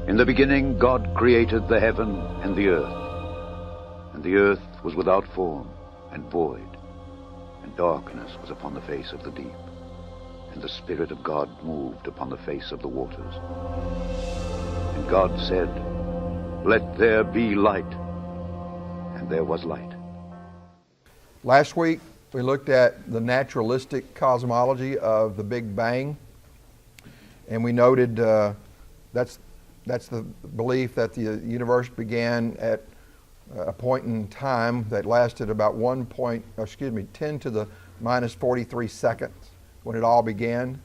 In the beginning, God created the heaven and the earth. And the earth was without form and void, and darkness was upon the face of the deep. And the Spirit of God moved upon the face of the waters. And God said, "Let there be light." And there was light. Last week, we looked at the naturalistic cosmology of the Big Bang. And we noted that's the belief that the universe began at a point in time that lasted about 10 to the minus 43 seconds when it all began.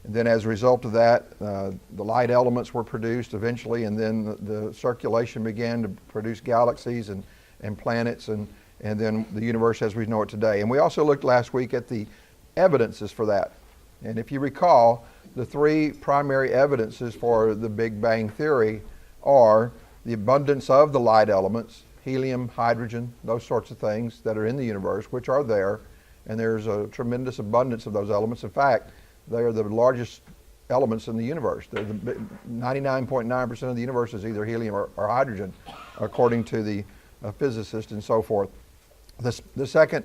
And then as a result of that, the light elements were produced eventually, and then the circulation began to produce galaxies and planets, and then the universe as we know it today. And we also looked last week at the evidences for that. And if you recall, the three primary evidences for the Big Bang Theory are the abundance of the light elements, helium, hydrogen, those sorts of things that are in the universe, which are there, and there's a tremendous abundance of those elements. In fact, they are the largest elements in the universe. 99.9% of the universe is either helium or hydrogen, according to the physicists and so forth. The second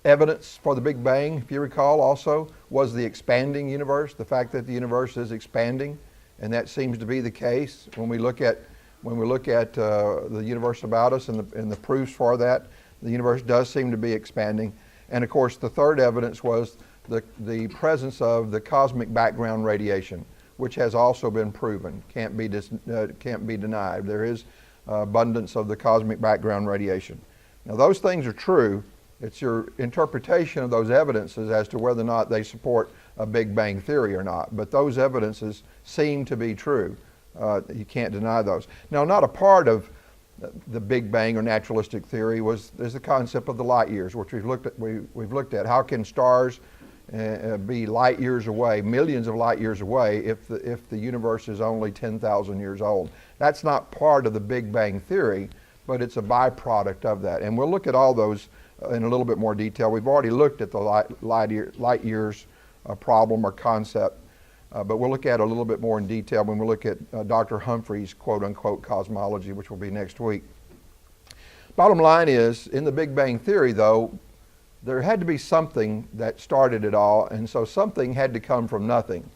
evidence for the Big Bang, if you recall, also was the expanding universe, the fact that the universe is expanding, and that seems to be the case when we look at the universe about us and the proofs for that. The universe does seem to be expanding. And of course, the third evidence was the presence of the cosmic background radiation, which has also been proven, can't be denied. There is abundance of the cosmic background radiation. Now, those things are true. It's your interpretation of those evidences as to whether or not they support a Big Bang Theory or not. But those evidences seem to be true. You can't deny those. Now, not a part of the Big Bang or naturalistic theory is the concept of the light years, which we've looked at. How can stars be light years away, millions of light years away, if the universe is only 10,000 years old? That's not part of the Big Bang Theory, but it's a byproduct of that. And we'll look at all those in a little bit more detail. We've already looked at the light years problem or concept, but we'll look at it a little bit more in detail when we look at Dr. Humphrey's quote-unquote cosmology, which will be next week. Bottom line is, in the Big Bang Theory, though, there had to be something that started it all, and so something had to come from nothing.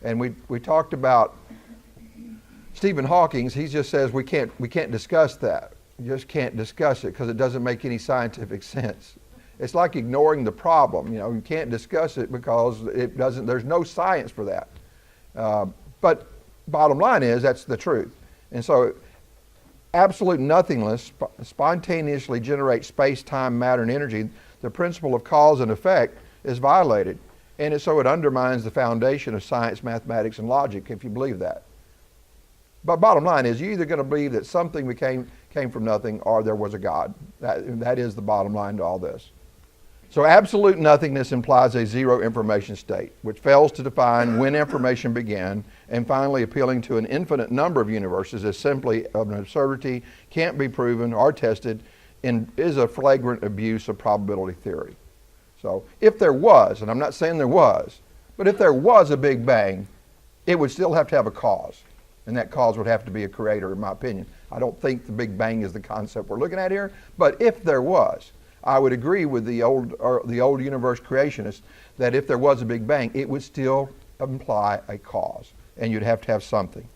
And we talked about Stephen Hawking. He just says we can't discuss that. You just can't discuss it because it doesn't make any scientific sense. It's like ignoring the problem. You can't discuss it because it doesn't. There's no science for that. But bottom line is that's the truth. And so absolute nothingness spontaneously generates space, time, matter, and energy. The principle of cause and effect is violated. And so it undermines the foundation of science, mathematics, and logic if you believe that. But bottom line is, you're either going to believe that something came from nothing or there was a God. That is the bottom line to all this. So absolute nothingness implies a zero information state, which fails to define when information began, and finally appealing to an infinite number of universes is simply an absurdity, can't be proven or tested, and is a flagrant abuse of probability theory. So if there was, and I'm not saying there was, but if there was a Big Bang, it would still have to have a cause. And that cause would have to be a creator, in my opinion. I don't think the Big Bang is the concept we're looking at here, but if there was, I would agree with the old universe creationists that if there was a Big Bang, it would still imply a cause, and you'd have to have something.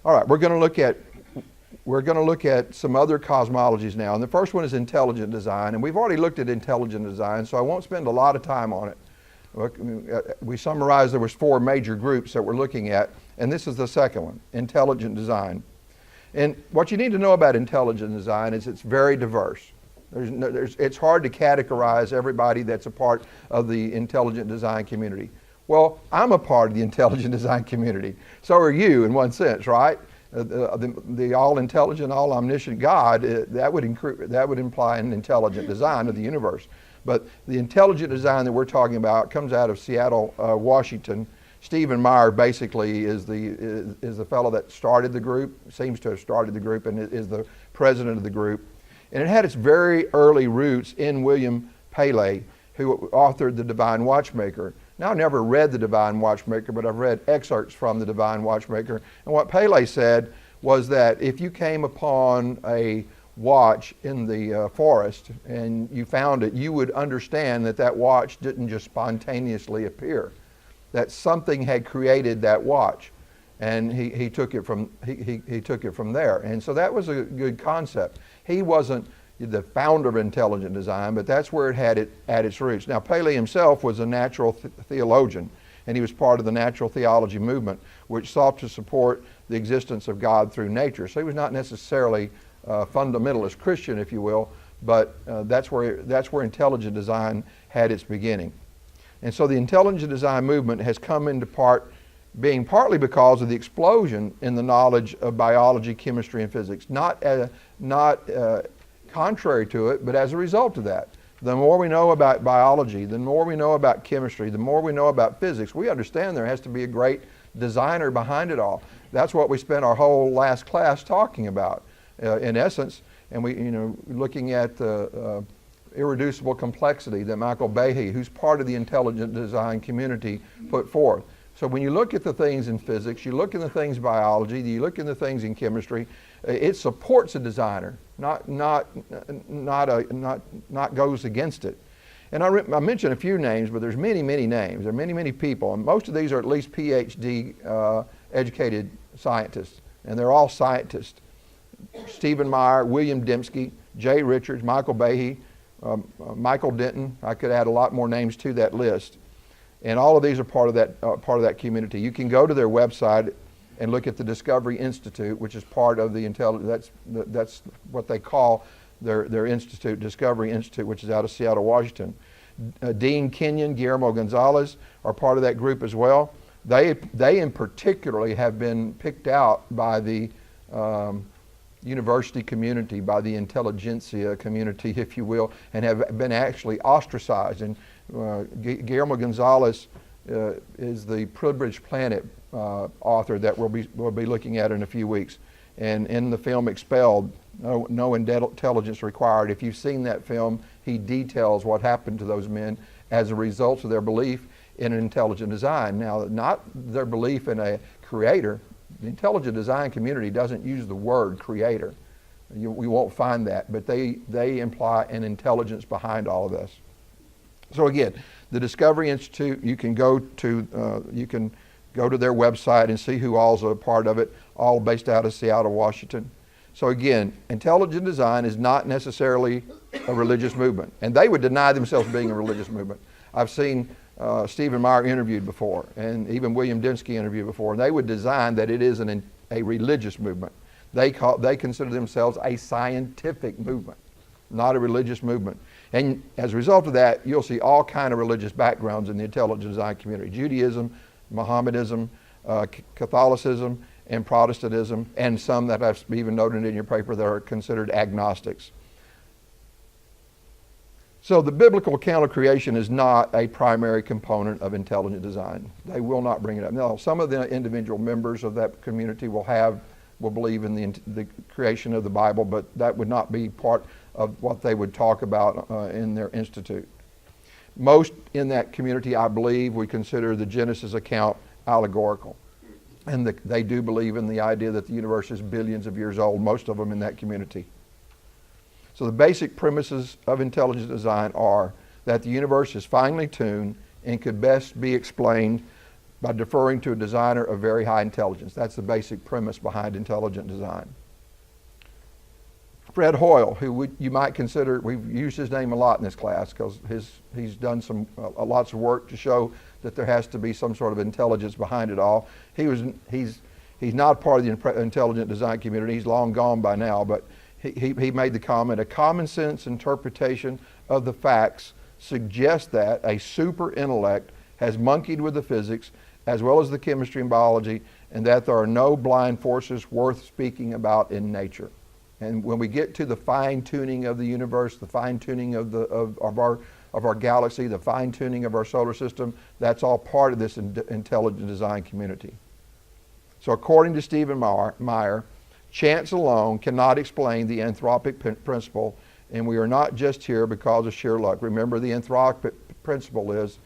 All right, we're going to look at some other cosmologies now, and the first one is intelligent design, and we've already looked at intelligent design, so I won't spend a lot of time on it. We summarized there was 4 major groups that we're looking at, and this is the second one, intelligent design. And what you need to know about intelligent design is it's very diverse. It's hard to categorize everybody that's a part of the intelligent design community. Well, I'm a part of the intelligent design community. So are you, in one sense, right? The all-intelligent, all-omniscient God, that would imply an intelligent design of the universe. But the intelligent design that we're talking about comes out of Seattle, Washington. Stephen Meyer basically is the fellow that started the group, seems to have started the group, and is the president of the group. And it had its very early roots in William Paley, who authored The Divine Watchmaker. Now, I never read The Divine Watchmaker, but I've read excerpts from The Divine Watchmaker. And what Pele said was that if you came upon a watch in the forest and you found it, you would understand that that watch didn't just spontaneously appear, that something had created that watch. And he took it from he took it from there. And so that was a good concept. He wasn't the founder of intelligent design, but that's where it had at its roots. Now, Paley himself was a natural theologian, and he was part of the natural theology movement, which sought to support the existence of God through nature. So he was not necessarily a fundamentalist Christian, if you will, but that's where intelligent design had its beginning. And so the intelligent design movement has come into being partly because of the explosion in the knowledge of biology, chemistry, and physics. Not contrary to it, but as a result of that. The more we know about biology, the more we know about chemistry, the more we know about physics, we understand there has to be a great designer behind it all. That's what we spent our whole last class talking about, in essence. And we, looking at the irreducible complexity that Michael Behe, who's part of the intelligent design community, put forth. So when you look at the things in physics, you look at the things in biology, you look at the things in chemistry, it supports a designer, not goes against it. And I mentioned a few names, but there's many, many names. There are many, many people, and most of these are at least PhD educated scientists, and they're all scientists. Stephen Meyer, William Dembski, Jay Richards, Michael Behe, Michael Denton. I could add a lot more names to that list. And all of these are part of that community. You can go to their website and look at the Discovery Institute, which is part of the that's what they call their institute, Discovery Institute, which is out of Seattle, Washington. Dean Kenyon, Guillermo Gonzalez are part of that group as well. They in particularly have been picked out by the university community, by the intelligentsia community, if you will, and have been actually ostracized. And Guillermo Gonzalez is the Privileged Planet author that we'll be looking at in a few weeks. And in the film Expelled, No Intelligence Required, if you've seen that film, he details what happened to those men as a result of their belief in intelligent design. Now, not their belief in a creator. The intelligent design community doesn't use the word creator. We won't find that, but they imply an intelligence behind all of this. So again, the Discovery Institute, you can go to their website and see who all's a part of it, all based out of Seattle, Washington. So again, intelligent design is not necessarily a religious movement, and they would deny themselves being a religious movement. I've seen Stephen Meyer interviewed before, and even William Dembski interviewed before, and they would design that it is a religious movement. They consider themselves a scientific movement, not a religious movement. And as a result of that, you'll see all kind of religious backgrounds in the intelligent design community: Judaism, Mohammedanism, Catholicism, and Protestantism, and some that I've even noted in your paper that are considered agnostics. So the biblical account of creation is not a primary component of intelligent design. They will not bring it up. Now, some of the individual members of that community will believe in the creation of the Bible, but that would not be part of what they would talk about in their institute. Most in that community, I believe, we consider the Genesis account allegorical. And they do believe in the idea that the universe is billions of years old, most of them in that community. So the basic premises of intelligent design are that the universe is finely tuned and could best be explained by deferring to a designer of very high intelligence. That's the basic premise behind intelligent design. Fred Hoyle, who you might consider, we've used his name a lot in this class because he's done lots of work to show that there has to be some sort of intelligence behind it all. He's not part of the intelligent design community. He's long gone by now, but he made the comment: a common sense interpretation of the facts suggests that a super intellect has monkeyed with the physics as well as the chemistry and biology, and that there are no blind forces worth speaking about in nature. And when we get to the fine-tuning of the universe, the fine-tuning of our galaxy, the fine-tuning of our solar system, that's all part of this intelligent design community. So according to Stephen Meyer, chance alone cannot explain the anthropic principle, and we are not just here because of sheer luck. Remember, the anthropic principle is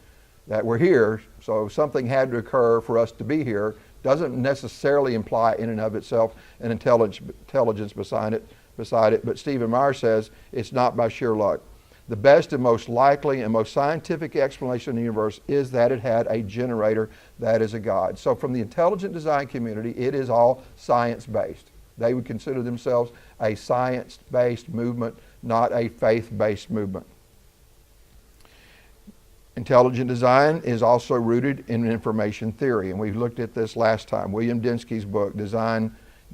that we're here, so something had to occur for us to be here, doesn't necessarily imply in and of itself an intelligence beside it. But Stephen Meyer says it's not by sheer luck. The best and most likely and most scientific explanation of the universe is that it had a generator that is a God. So from the intelligent design community, it is all science-based. They would consider themselves a science-based movement, not a faith-based movement. Intelligent design is also rooted in information theory, and we looked at this last time. William Dembski's book, The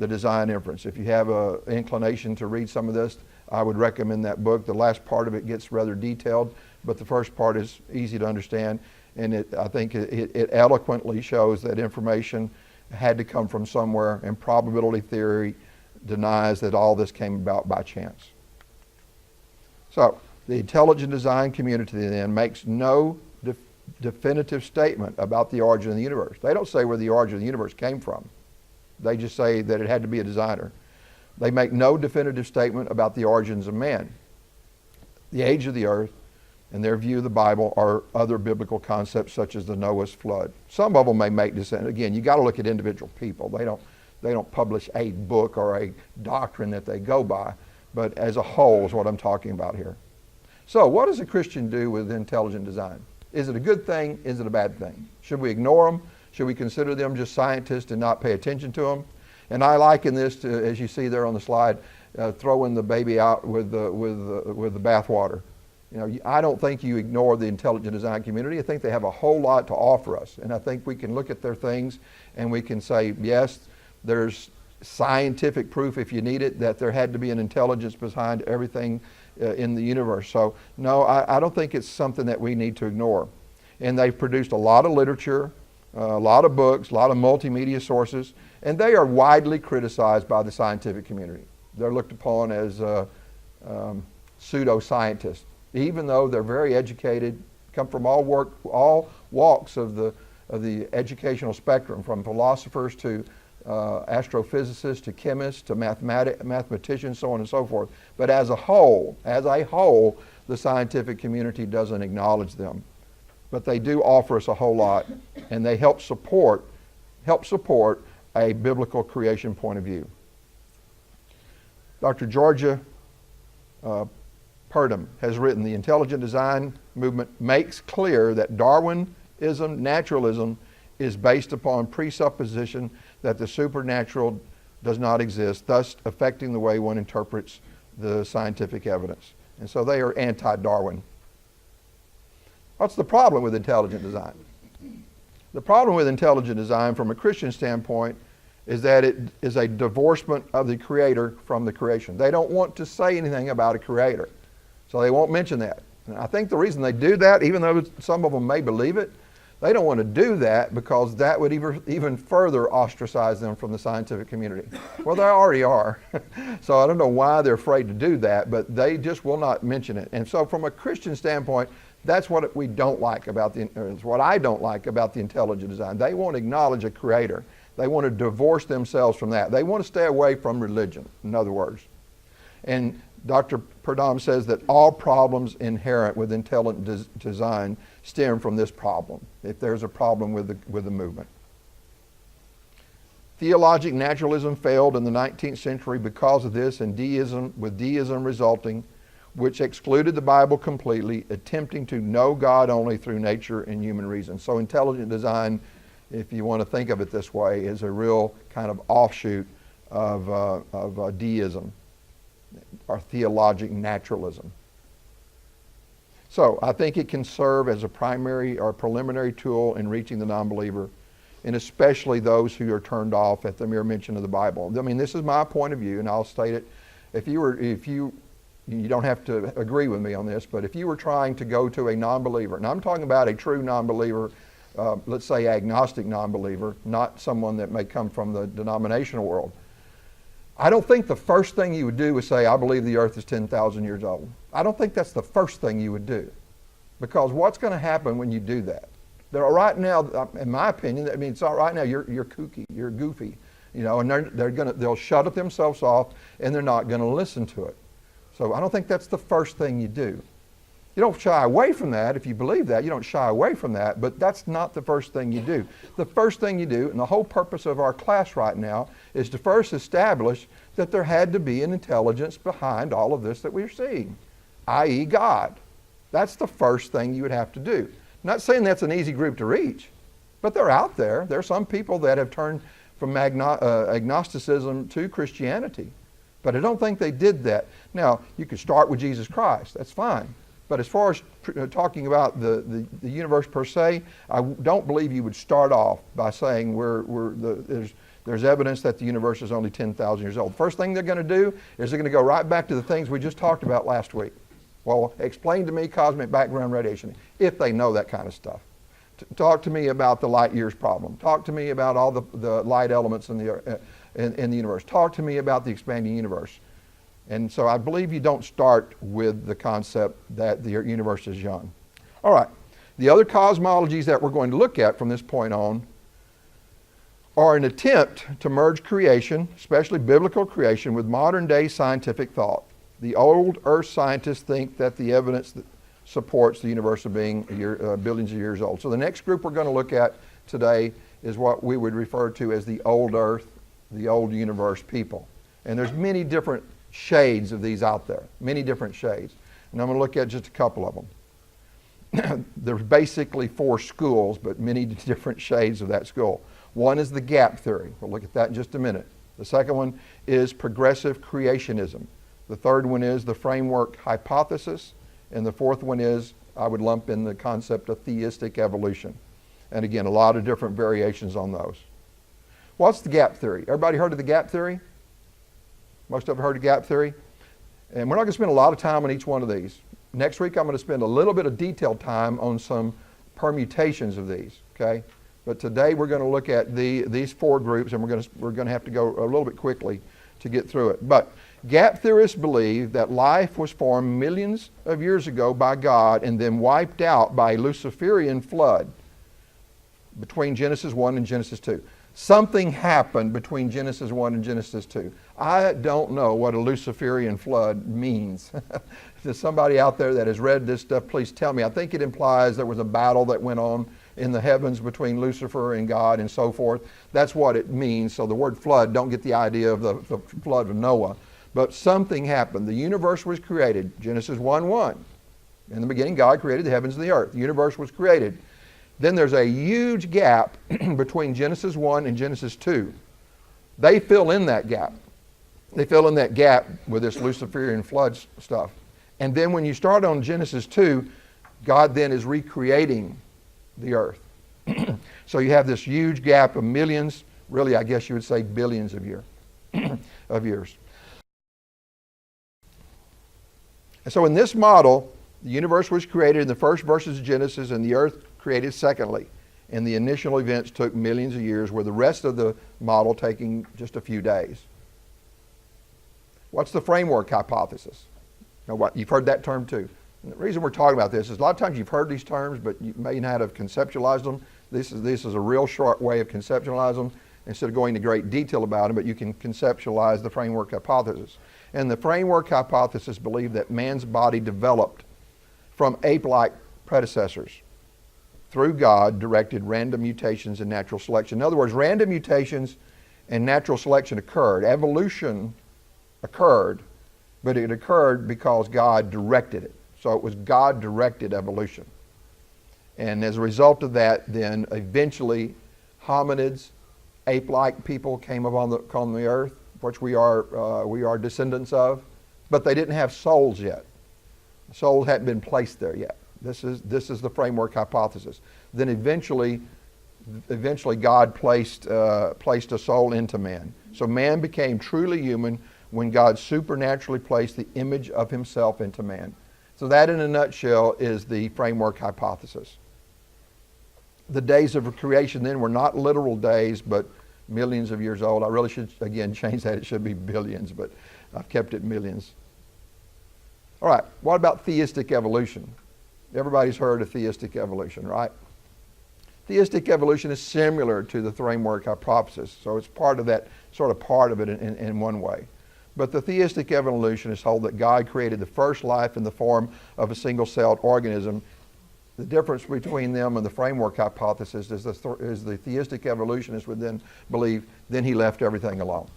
Design Inference. If you have an inclination to read some of this, I would recommend that book. The last part of it gets rather detailed, but the first part is easy to understand, and I think it eloquently shows that information had to come from somewhere, and probability theory denies that all this came about by chance. So, the intelligent design community then makes no definitive statement about the origin of the universe. They don't say where the origin of the universe came from. They just say that it had to be a designer. They make no definitive statement about the origins of man, the age of the earth, and their view of the Bible or other biblical concepts such as the Noah's flood. Some of them may make this, and again, you got to look at individual people. They don't publish a book or a doctrine that they go by, but as a whole is what I'm talking about here. So what does a Christian do with intelligent design? Is it a good thing? Is it a bad thing? Should we ignore them? Should we consider them just scientists and not pay attention to them? And I liken this to, as you see there on the slide, throwing the baby out with the bathwater. You know, I don't think you ignore the intelligent design community. I think they have a whole lot to offer us, and I think we can look at their things and we can say, yes, there's scientific proof, if you need it, that there had to be an intelligence behind everything in the universe. So no, I don't think it's something that we need to ignore. And they've produced a lot of literature, a lot of books, a lot of multimedia sources, and they are widely criticized by the scientific community. They're looked upon as pseudo-scientists, even though they're very educated, come from all walks of the educational spectrum, from philosophers to astrophysicists to chemists to mathematicians, so on and so forth. But as a whole, the scientific community doesn't acknowledge them. But they do offer us a whole lot, and they help support a biblical creation point of view. Dr. Georgia Purdom has written, the intelligent design movement makes clear that Darwinism, naturalism, is based upon presupposition that the supernatural does not exist, thus affecting the way one interprets the scientific evidence. And so they are anti-Darwin. What's the problem with intelligent design? The problem with intelligent design from a Christian standpoint is that it is a divorcement of the creator from the creation. They don't want to say anything about a creator, so they won't mention that. And I think the reason they do that, even though some of them may believe it, they don't want to do that because that would even further ostracize them from the scientific community. Well, they already are. So I don't know why they're afraid to do that, but they just will not mention it. And so from a Christian standpoint, that's what we don't like about what I don't like about the intelligent design. They won't acknowledge a creator. They want to divorce themselves from that. They want to stay away from religion, in other words. And Dr. Purdom says that all problems inherent with intelligent design stem from this problem, if there's a problem with the movement. Theologic naturalism failed in the 19th century because of this, and deism resulting, which excluded the Bible completely, attempting to know God only through nature and human reason. So intelligent design, if you want to think of it this way, is a real kind of offshoot of deism, or theologic naturalism. So I think it can serve as a primary or preliminary tool in reaching the non-believer, and especially those who are turned off at the mere mention of the Bible. I mean, this is my point of view, and I'll state it. If you don't have to agree with me on this, but if you were trying to go to a non-believer, and I'm talking about a true non-believer, let's say agnostic non-believer, not someone that may come from the denominational world, I don't think the first thing you would do is say, I believe the earth is 10,000 years old. I don't think that's the first thing you would do. Because what's going to happen when you do that? Right now, in my opinion, I mean, it's all right now, you're kooky, you're goofy, you know, and they'll shut themselves off and they're not going to listen to it. So I don't think that's the first thing you do. You don't shy away from that. If you believe that, you don't shy away from that, but that's not the first thing you do. The first thing you do, and the whole purpose of our class right now, is to first establish that there had to be an intelligence behind all of this that we're seeing, i.e. God. That's the first thing you would have to do. I'm not saying that's an easy group to reach, but they're out there. There are some people that have turned from agnosticism to Christianity, but I don't think they did that. Now, you could start with Jesus Christ. That's fine. But as far as talking about the universe per se, I don't believe you would start off by saying there's evidence that the universe is only 10,000 years old. The first thing they're going to do is they're going to go right back to the things we just talked about last week. Well, explain to me cosmic background radiation, if they know that kind of stuff. Talk to me about the light years problem. Talk to me about all the light elements in the universe. Talk to me about the expanding universe. And so I believe you don't start with the concept that the universe is young. All right. The other cosmologies that we're going to look at from this point on are an attempt to merge creation, especially biblical creation, with modern day scientific thought. The old Earth scientists think that the evidence that supports the universe of being billions of years old. So the next group we're going to look at today is what we would refer to as the old Earth, the old universe people. And there's many different shades of these out there, many different shades. And I'm going to look at just a couple of them. There's basically 4 schools, but many different shades of that school. One is the gap theory. We'll look at that in just a minute. The second one is progressive creationism. The third one is the framework hypothesis. And the fourth one is, I would lump in the concept of theistic evolution. And again, a lot of different variations on those. What's the gap theory? Everybody heard of the gap theory? Most of you heard of gap theory? And we're not going to spend a lot of time on each one of these. Next week I'm going to spend a little bit of detailed time on some permutations of these, okay? But today we're going to look at these 4 groups, and we're going to have to go a little bit quickly to get through it. But gap theorists believe that life was formed millions of years ago by God and then wiped out by a Luciferian flood between Genesis 1 and Genesis 2. Something happened between Genesis 1 and Genesis 2. I don't know what a Luciferian flood means. If there's somebody out there that has read this stuff, please tell me. I think it implies there was a battle that went on in the heavens between Lucifer and God and so forth. That's what it means. So the word flood, don't get the idea of the flood of Noah. But something happened. The universe was created. Genesis 1:1. In the beginning, God created the heavens and the earth. The universe was created. Then there's a huge gap between Genesis 1 and Genesis 2. They fill in that gap. They fill in that gap with this Luciferian flood stuff. And then when you start on Genesis 2, God then is recreating the earth. So you have this huge gap of millions, really I guess you would say billions of years. And so in this model, the universe was created in the first verses of Genesis and the earth created secondly. And the initial events took millions of years, with the rest of the model taking just a few days. What's the framework hypothesis? Now, you've heard that term too. And the reason we're talking about this is a lot of times you've heard these terms, but you may not have conceptualized them. This is a real short way of conceptualizing them instead of going into great detail about them, but you can conceptualize the framework hypothesis. And the framework hypothesis believed that man's body developed from ape-like predecessors through God-directed random mutations and natural selection. In other words, random mutations and natural selection occurred. Evolution occurred, but it occurred because God directed it. So it was God-directed evolution. And as a result of that, then eventually hominids, ape-like people came upon the earth, which we are descendants of, but they didn't have souls yet. Souls hadn't been placed there yet. This is the framework hypothesis. Then eventually God placed a soul into man. So man became truly human when God supernaturally placed the image of himself into man. So that in a nutshell is the framework hypothesis. The days of creation then were not literal days, but millions of years old. I really should, again, change that. It should be billions, but I've kept it millions. All right, what about theistic evolution? Everybody's heard of theistic evolution, right? Theistic evolution is similar to the framework hypothesis, so it's part of that, sort of part of it in one way. But the theistic evolutionists hold that God created the first life in the form of a single-celled organism. The difference between them and the framework hypothesis is the theistic evolutionist would then believe, then he left everything alone.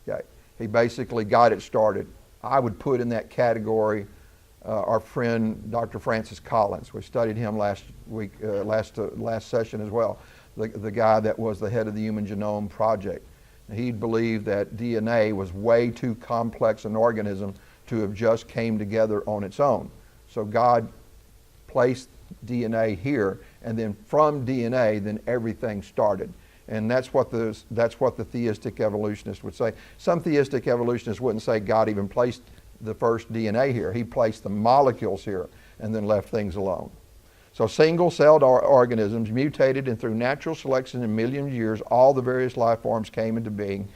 Okay. He basically got it started. I would put in that category our friend Dr. Francis Collins. We studied him last session as well. The guy that was the head of the Human Genome Project. He believed that DNA was way too complex an organism to have just came together on its own. So God placed DNA here, and then from DNA, then everything started. And that's what the theistic evolutionists would say. Some theistic evolutionists wouldn't say God even placed the first DNA here. He placed the molecules here and then left things alone. So single-celled organisms mutated, and through natural selection in millions of years, all the various life forms came into being,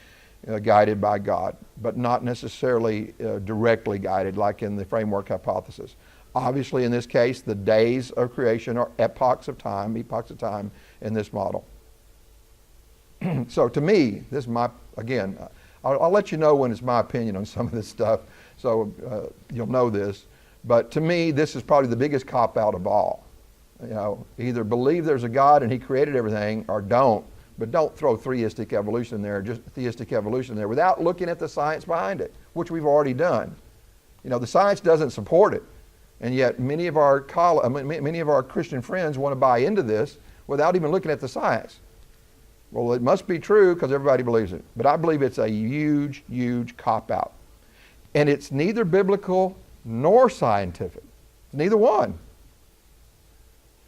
guided by God, but not necessarily directly guided like in the framework hypothesis. Obviously, in this case, the days of creation are epochs of time in this model. So to me, this is my, again, I'll let you know when it's my opinion on some of this stuff, so you'll know this. But to me, this is probably the biggest cop-out of all. You know, either believe there's a God and he created everything, or don't. But don't throw theistic evolution there, just theistic evolution there, without looking at the science behind it, which we've already done. You know, the science doesn't support it. And yet many of our Christian friends want to buy into this without even looking at the science. Well, it must be true because everybody believes it. But I believe it's a huge, huge cop-out. And it's neither biblical nor scientific. It's neither one.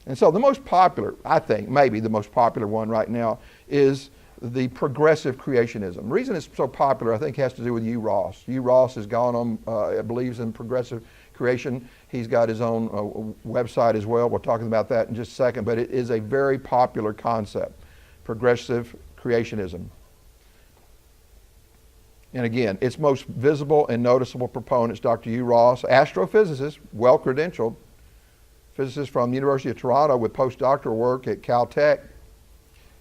And so the most popular, I think, maybe the most popular one right now is the progressive creationism. The reason it's so popular, I think, has to do with Hugh Ross. Hugh Ross has gone on, believes in progressive creation. He's got his own website as well. We'll talk about that in just a second. But it is a very popular concept, progressive creationism. And again, its most visible and noticeable proponents, Dr. Hugh Ross, astrophysicist, well-credentialed, physicist from the University of Toronto with postdoctoral work at Caltech,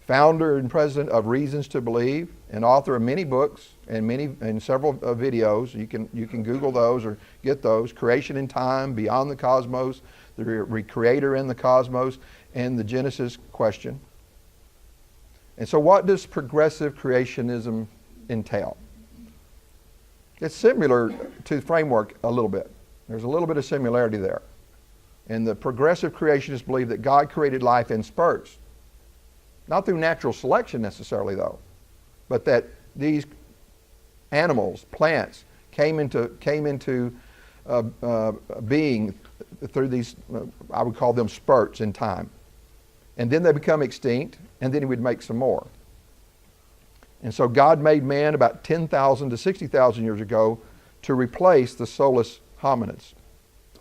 founder and president of Reasons to Believe, and author of many books and several videos. You can Google those or get those. Creation in Time, Beyond the Cosmos, The Recreator in the Cosmos, and the Genesis Question. And so what does progressive creationism entail? It's similar to the framework a little bit. There's a little bit of similarity there. And the progressive creationists believe that God created life in spurts. Not through natural selection necessarily, though, but that these animals, plants, came into being through these, I would call them spurts in time. And then they become extinct, and then he would make some more. And so God made man about 10,000 to 60,000 years ago to replace the soulless hominids.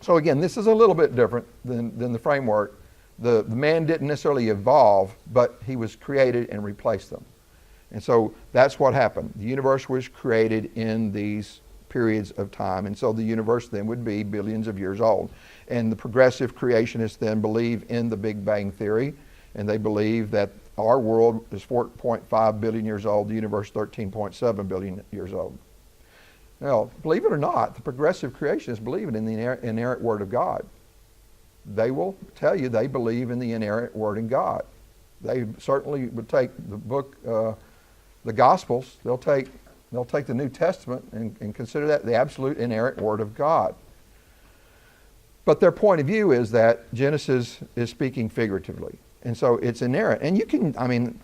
So again, this is a little bit different than the framework. The man didn't necessarily evolve, but he was created and replaced them. And so that's what happened. The universe was created in these periods of time. And so the universe then would be billions of years old. And the progressive creationists then believe in the Big Bang Theory. And they believe that our world is 4.5 billion years old, the universe 13.7 billion years old. Now, believe it or not, the progressive creationists believe in the inerrant Word of God. They will tell you they believe in the inerrant Word in God. They certainly would take the book, the Gospels. They'll take the New Testament and consider that the absolute inerrant Word of God. But their point of view is that Genesis is speaking figuratively. And so it's inerrant. And you can,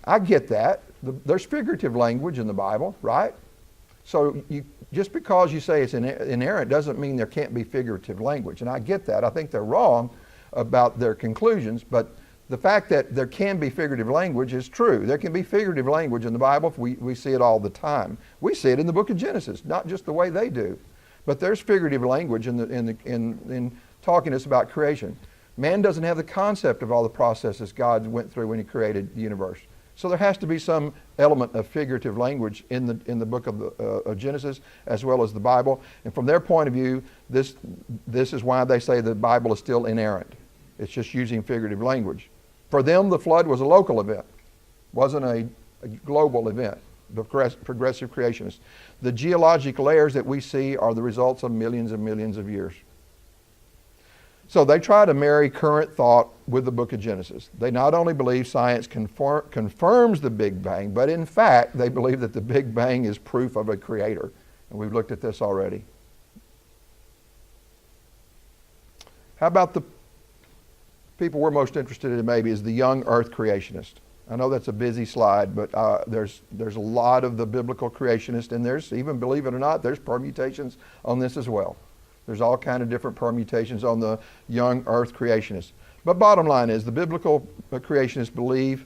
I get that. There's figurative language in the Bible, right? So just because you say it's inerrant doesn't mean there can't be figurative language. And I get that. I think they're wrong about their conclusions, but the fact that there can be figurative language is true. There can be figurative language in the Bible. We see it all the time. We see it in the book of Genesis, not just the way they do. But there's figurative language in talking to us about creation. Man doesn't have the concept of all the processes God went through when he created the universe. So there has to be some element of figurative language in the book of Genesis as well as the Bible. And from their point of view, this is why they say the Bible is still inerrant. It's just using figurative language. For them, the flood was a local event. It wasn't a global event. the progressive creationists. The geologic layers that we see are the results of millions and millions of years. So they try to marry current thought with the book of Genesis. They not only believe science confirms the Big Bang, but in fact, they believe that the Big Bang is proof of a creator. And we've looked at this already. How about the people we're most interested in maybe is the young earth creationist. I know that's a busy slide, but there's a lot of the biblical creationists, and there's, even believe it or not, there's permutations on this as well. There's all kind of different permutations on the young earth creationists. But bottom line is the biblical creationists believe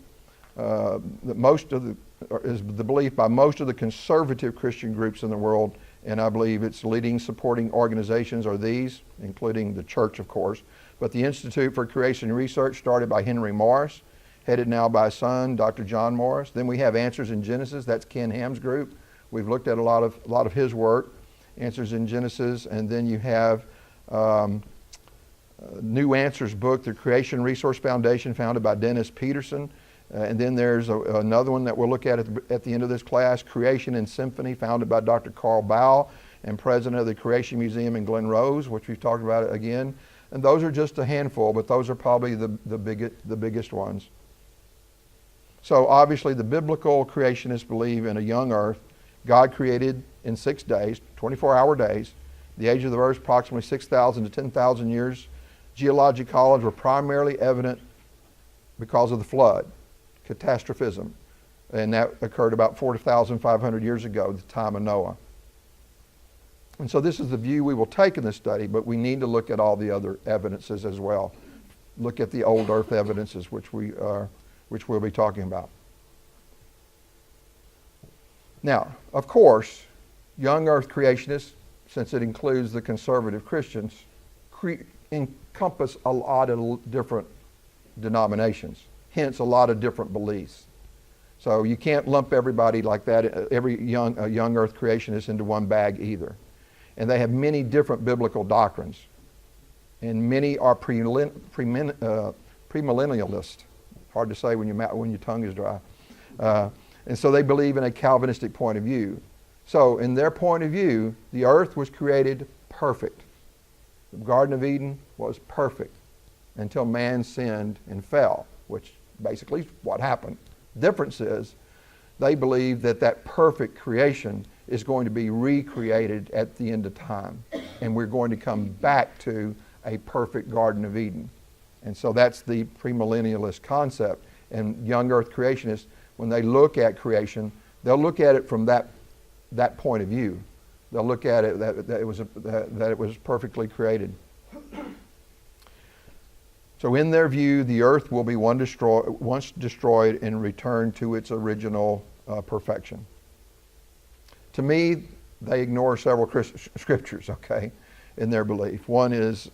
that is the belief by most of the conservative Christian groups in the world, and I believe its leading supporting organizations are these, including the church, of course, but the Institute for Creation Research, started by Henry Morris, headed now by his son, Dr. John Morris. Then we have Answers in Genesis. That's Ken Ham's group. We've looked at a lot of his work, Answers in Genesis. And then you have New Answers book, the Creation Resource Foundation, founded by Dennis Peterson. And then there's another one that we'll look at the end of this class, Creation and Symphony, founded by Dr. Carl Baugh and president of the Creation Museum in Glen Rose, which we've talked about again. And those are just a handful, but those are probably the biggest ones. So obviously the biblical creationists believe in a young earth. God created in 6 days, 24-hour days. The age of the earth approximately 6,000 to 10,000 years. Geologic columns were primarily evident because of the flood, catastrophism. And that occurred about 4,500 years ago, the time of Noah. And so this is the view we will take in this study, but we need to look at all the other evidences as well. Look at the old earth evidences, which we'll be talking about. Now, of course, young earth creationists, since it includes the conservative Christians, encompass a lot of different denominations, hence a lot of different beliefs. So you can't lump everybody like that, every young earth creationist, into one bag either. And they have many different biblical doctrines. And many are premillennialist. Hard to say when your tongue is dry. And so they believe in a Calvinistic point of view. So in their point of view, the earth was created perfect. The Garden of Eden was perfect until man sinned and fell, which basically is what happened. Difference is they believe that perfect creation is going to be recreated at the end of time. And we're going to come back to a perfect Garden of Eden. And so that's the premillennialist concept. And young earth creationists, when they look at creation, they'll look at it from that point of view. They'll look at it that it was perfectly created. So in their view, the earth will be once destroyed and returned to its original perfection. To me, they ignore several scriptures, okay, in their belief. One is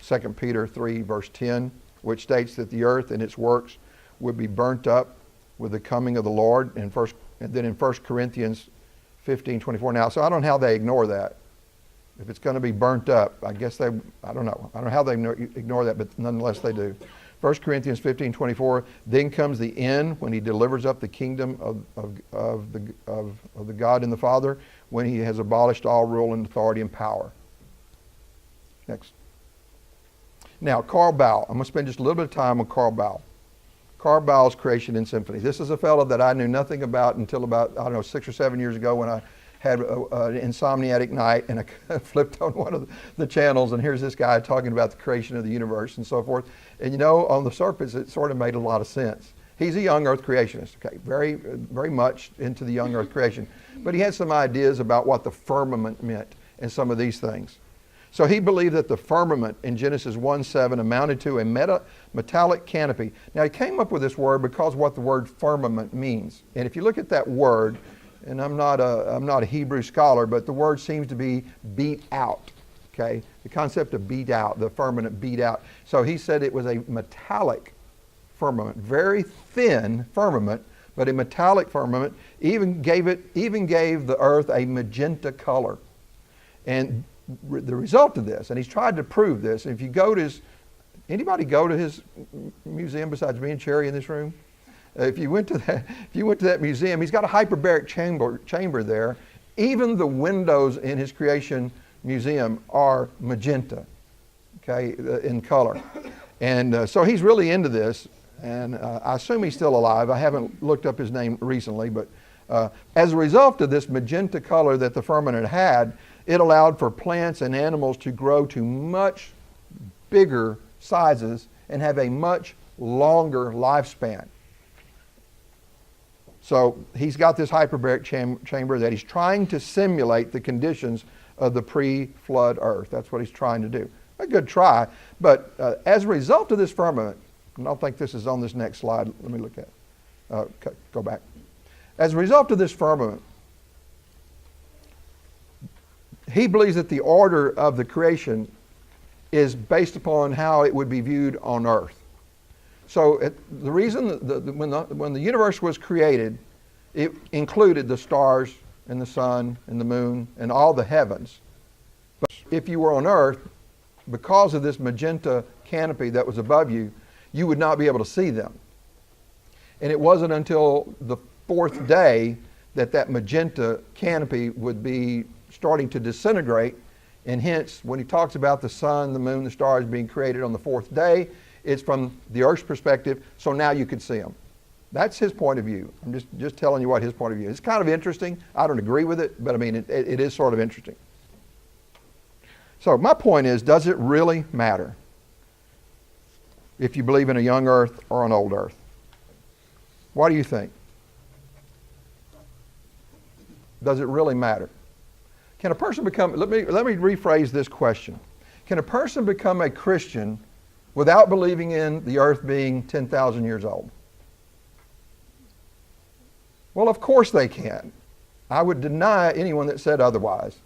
2 Peter 3, verse 10, which states that the earth and its works would be burnt up with the coming of the Lord. And then in 1 Corinthians 15, 24. Now, so I don't know how they ignore that. If it's going to be burnt up, I guess I don't know. I don't know how they ignore that, but nonetheless they do. 1 Corinthians 15, 24, then comes the end when he delivers up the kingdom of the God and the Father, when he has abolished all rule and authority and power. Next. Now, Carl Baugh. I'm going to spend just a little bit of time on Carl Baugh. Carl Baugh's Creation and Symphony. This is a fellow that I knew nothing about until about, 6 or 7 years ago when I had an insomniatic night and I flipped on one of the channels, and here's this guy talking about the creation of the universe and so forth. And on the surface, it sort of made a lot of sense. He's a young earth creationist, okay, very, very much into the young earth creation. But he had some ideas about what the firmament meant and some of these things. So he believed that the firmament in Genesis 1:7 amounted to a metallic canopy. Now he came up with this word because of what the word firmament means. And if you look at that word, and I'm not a Hebrew scholar, but the word seems to be beat out. Okay, the concept of beat out, the firmament beat out. So he said it was a metallic firmament, very thin firmament, but a metallic firmament. Even gave the earth a magenta color. And the result of this, and he's tried to prove this, and if you go to anybody go to his museum besides me and Cherry in this room? If you went to that museum, he's got a hyperbaric chamber there. Even the windows in his creation museum are magenta, okay, in color. And so he's really into this, and I assume he's still alive. I haven't looked up his name recently, but as a result of this magenta color that the firmament had, it allowed for plants and animals to grow to much bigger sizes and have a much longer lifespan. So he's got this hyperbaric chamber that he's trying to simulate the conditions of the pre-flood earth. That's what he's trying to do. A good try, but as a result of this firmament, and I don't think this is on this next slide. Let me look at it. Go back. As a result of this firmament, he believes that the order of the creation is based upon how it would be viewed on earth. So the reason when the universe was created, it included the stars and the sun and the moon and all the heavens. But if you were on earth, because of this magenta canopy that was above you, you would not be able to see them. And it wasn't until the fourth day that that magenta canopy would be starting to disintegrate. And hence, when he talks about the sun, the moon, the stars being created on the fourth day, it's from the earth's perspective, so now you could see them. That's his point of view. I'm just telling you what his point of view is. It's kind of interesting. I don't agree with it, but I mean, it is sort of interesting. So my point is, does it really matter if you believe in a young earth or an old earth? What do you think? Does it really matter? Can a person become, let me rephrase this question. Can a person become a Christian without believing in the earth being 10,000 years old? Well, of course they can. I would deny anyone that said otherwise.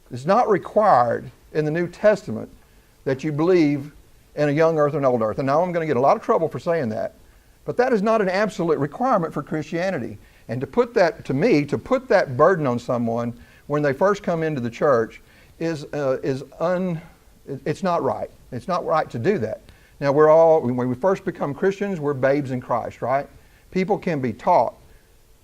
It's not required in the New Testament that you believe in a young earth or an old earth. And now I'm going to get a lot of trouble for saying that. But that is not an absolute requirement for Christianity. And to put that, to me, to put that burden on someone when they first come into the church it's not right. It's not right to do that. Now when we first become Christians, we're babes in Christ, right? People can be taught.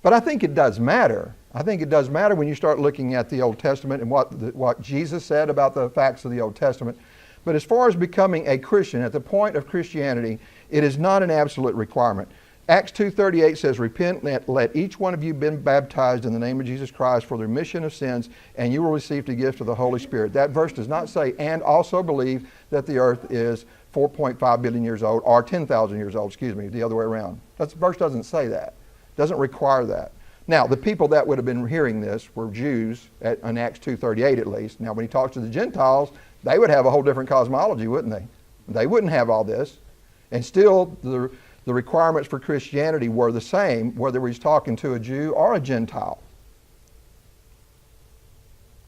But I think it does matter. I think it does matter when you start looking at the Old Testament and what Jesus said about the facts of the Old Testament. But as far as becoming a Christian, at the point of Christianity, it is not an absolute requirement. Acts 2:38 says, "Repent, let each one of you be baptized in the name of Jesus Christ for the remission of sins, and you will receive the gift of the Holy Spirit." That verse does not say, "and also believe that the earth is 4.5 billion years old," or 10,000 years old, the other way around. That verse doesn't say that. It doesn't require that. Now, the people that would have been hearing this were Jews, in Acts 2:38 at least. Now, when he talks to the Gentiles, they would have a whole different cosmology, wouldn't they? They wouldn't have all this. And still, the requirements for Christianity were the same, whether he's talking to a Jew or a Gentile.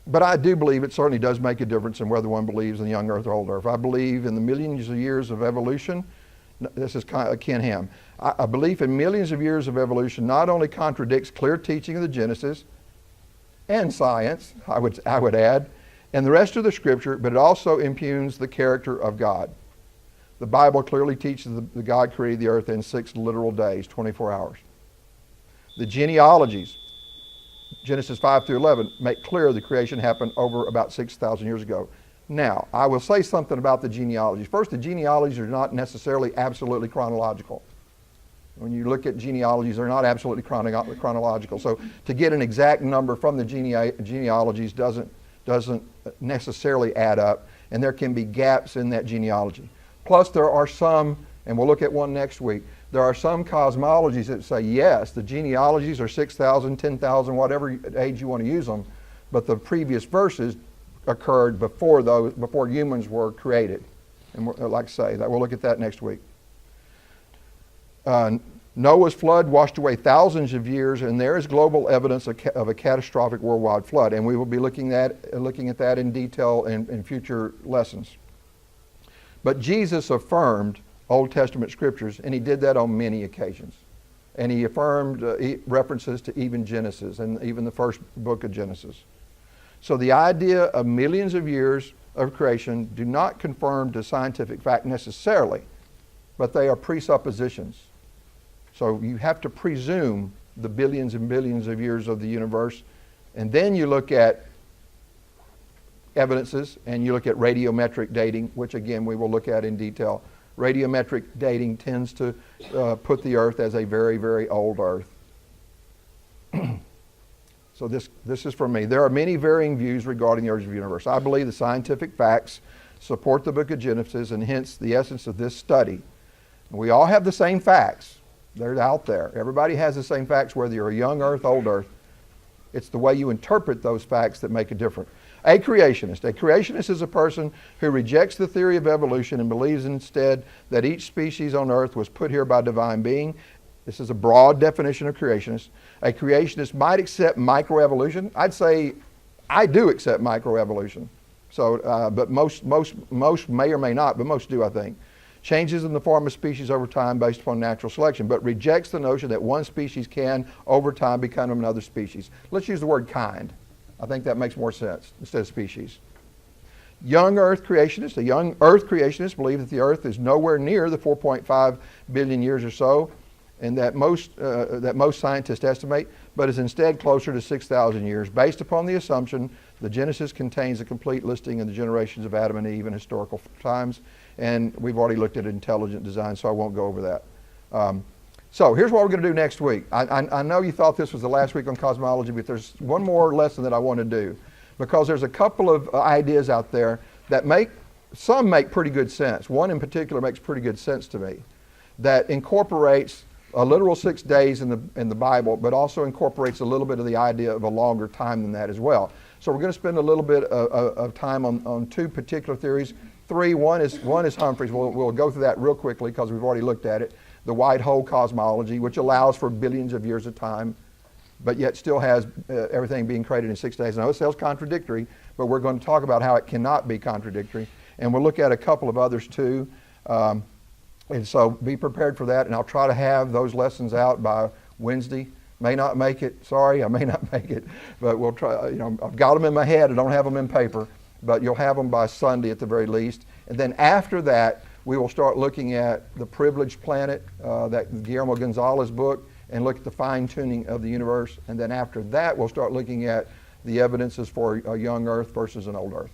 But I do believe it certainly does make a difference in whether one believes in the young earth or old earth. I believe in the millions of years of evolution. This is kind of Ken Ham. A belief in millions of years of evolution not only contradicts clear teaching of the Genesis and science, I would add, and the rest of the Scripture, but it also impugns the character of God. The Bible clearly teaches that God created the earth in 6 literal days, 24 hours. The genealogies, Genesis 5 through 11, make clear the creation happened over about 6,000 years ago. Now, I will say something about the genealogies. First, the genealogies are not necessarily absolutely chronological. When you look at genealogies, they're not absolutely chronological. So to get an exact number from the genealogies doesn't necessarily add up, and there can be gaps in that genealogy. Plus, there are some, and we'll look at one next week, there are some cosmologies that say, yes, the genealogies are 6,000, 10,000, whatever age you want to use them, but the previous verses occurred before humans were created. And like I say, we'll look at that next week. Noah's flood washed away thousands of years, and there is global evidence of a catastrophic worldwide flood. And we will be looking at that in detail in future lessons. But Jesus affirmed Old Testament scriptures, and he did that on many occasions. And he affirmed references to even Genesis and even the first book of Genesis. So the idea of millions of years of creation do not conform to scientific fact necessarily, but they are presuppositions. So you have to presume the billions and billions of years of the universe, and then you look at evidences, and you look at radiometric dating, which again we will look at in detail. Radiometric dating tends to put the Earth as a very, very old Earth. So this is from me. There are many varying views regarding the origin of the universe. I believe the scientific facts support the book of Genesis, and hence the essence of this study. We all have the same facts. They're out there. Everybody has the same facts, whether you're a young Earth, old Earth. It's the way you interpret those facts that make a difference. A creationist. A creationist is a person who rejects the theory of evolution and believes instead that each species on Earth was put here by divine being. This is a broad definition of creationist. A creationist might accept microevolution. I'd say I do accept microevolution. So, but most may or may not, but most do, I think. Changes in the form of species over time based upon natural selection, but rejects the notion that one species can, over time, become another species. Let's use the word kind. I think that makes more sense instead of species. Young Earth creationists, a young Earth creationist believe that the Earth is nowhere near the 4.5 billion years or so, and that most scientists estimate, but is instead closer to 6,000 years, based upon the assumption the Genesis contains a complete listing of the generations of Adam and Eve in historical times, and we've already looked at intelligent design, so I won't go over that. So here's what we're going to do next week. I know you thought this was the last week on cosmology, but there's one more lesson that I want to do, because there's a couple of ideas out there that some make pretty good sense. One in particular makes pretty good sense to me, that incorporates a literal 6 days in the Bible, but also incorporates a little bit of the idea of a longer time than that as well. So we're going to spend a little bit of time on two particular theories. One is Humphrey's. We'll go through that real quickly because we've already looked at it. The white hole cosmology, which allows for billions of years of time, but yet still has everything being created in 6 days. I know it sounds contradictory, but we're going to talk about how it cannot be contradictory. And we'll look at a couple of others too. And so be prepared for that, and I'll try to have those lessons out by Wednesday. May not make it, sorry, I may not make it, but we'll try. I've got them in my head, I don't have them in paper, but you'll have them by Sunday at the very least. And then after that, we will start looking at the privileged planet, that Guillermo Gonzalez book, and look at the fine-tuning of the universe. And then after that, we'll start looking at the evidences for a young Earth versus an old Earth.